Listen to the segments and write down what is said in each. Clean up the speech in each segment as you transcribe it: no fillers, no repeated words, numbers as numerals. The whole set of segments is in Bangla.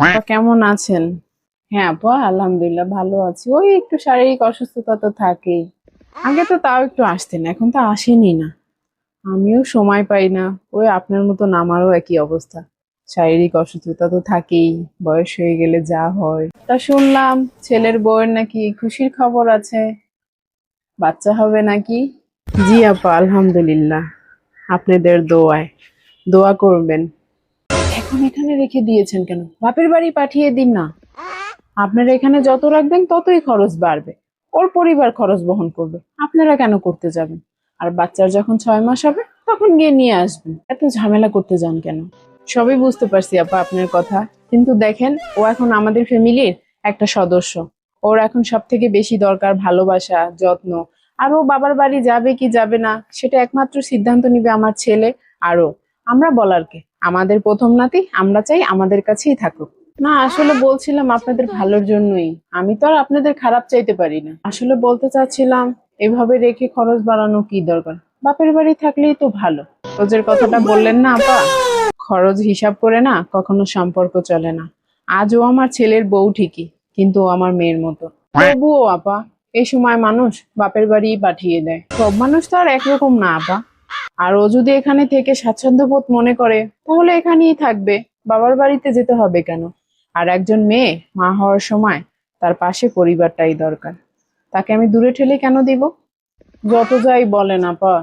আপা কেমন আছেন? হ্যাঁ আপা, আলহামদুলিল্লাহ ভালো আছি। ওই একটু শারীরিক অসুস্থতা তো থাকেই। আগে তো তাও একটু আসতেন, এখন তো আসেনি না। আমিও সময় পাই না। ওই আপনার মতন আমারও একই অবস্থা। শারীরিক অসুস্থতা তো থাকেই, বয়স হয়ে গেলে যা হয়। তা শুনলাম ছেলের বউয়ের নাকি খুশির খবর আছে, বাচ্চা হবে নাকি? জি আপা, আলহামদুলিল্লাহ। আপনাদের দোয়ায়, দোয়া করবেন। এখন এখানে রেখে দিয়েছেন কেন? বাপের বাড়ি পাঠিয়ে দিন না। আপনারা এখানে যত রাখবেন ততই খরচ বাড়বে। ওর পরিবার খরচ বহন করবে, আপনারা কেন করতে যাবেন? আর বাচ্চার যখন 6 মাস হবে তখন গিয়ে নিয়ে আসবেন। এত ঝামেলা করতে যান কেন? সবই বুঝতে পারছি আপা আপনার কথা, কিন্তু দেখেন ও এখন আমাদের ফ্যামিলির একটা সদস্য। ওর এখন সব থেকে বেশি দরকার ভালোবাসা, যত্ন। আর ও বাবার বাড়ি যাবে কি যাবে না সেটা একমাত্র সিদ্ধান্ত নিবে আমার ছেলে। আরো আমরা বলার কে? আমাদের প্রথম নাতি, আমরা চাই আমাদের কাছেই থাকুক। না আসলে বলছিলাম আপনাদের ভালোর জন্যই। আমি তো আর আপনাদের খারাপ চাইতে পারি না। আসলে বলতে চাচ্ছিলাম, এভাবে রেখে খরচ বাড়ানো কি দরকার? বাপের বাড়ি থাকলেই তো ভালো। খরচের কথাটা বললেন না আপা, খরচ হিসাব করে না কখনো সম্পর্ক চলে না। আজও আমার ছেলের বউ ঠিকই, কিন্তু ও আমার মেয়ের মতো। তবুও আপা, এই সময় মানুষ বাপের বাড়ি পাঠিয়ে দেয়। সব মানুষ তো আর একরকম না আপা। আর ও যদি এখানে থেকে স্বাচ্ছন্দ্য বোধ মনে করে তাহলে এখানেই থাকবে। বাবার বাড়িতে যেতে হবে কেন? আর একজন মেয়ে মা হওয়ার সময় তার পাশে পরিবারটাই দরকার। তাকে আমি দূরে ঠেলে কেন দিব? যত যাই বলেন আপা,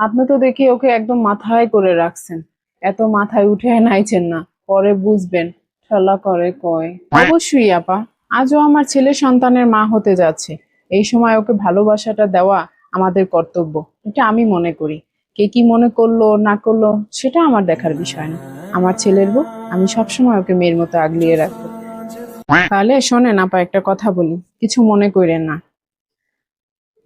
আপনি তো দেখি ওকে একদম মাথায় করে রাখছেন। এত মাথায় উঠে নাইছেন না, পরে বুঝবেন। ঠেলা করে কয় অবশ্যই আপা, আজও আমার ছেলে সন্তানের মা হতে যাচ্ছে। এই সময় ওকে ভালোবাসাটা দেওয়া আমাদের কর্তব্য, এটা আমি মনে করি। কে কি মনে করলো না করলো সেটা আমার দেখার বিষয় না। আমার ছেলের বউ, আমি সবসময় ওকে মেয়ের মতো আগলিয়ে রাখবো। তাহলে শোনেন আপা, একটা কথা বলি, কিছু মনে করেন না।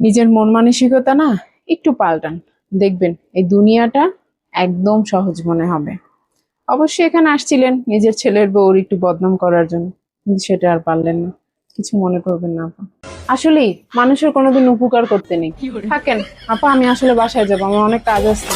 নিজের মন মানসিকতা না একটু পাল্টান, দেখবেন এই দুনিয়াটা একদম সহজ মনে হবে। অবশ্যই এখানে আসছিলেন নিজের ছেলের বউর একটু বদনাম করার জন্য, কিন্তু সেটা আর পারলেন না। কিছু মনে করবেন না আপা। আসলেই মানুষের কোনোদিন উপকার করতে নেই। থাকেন আপা, আমি আসলে বাসায় যাবো, আমার অনেক কাজ আছে।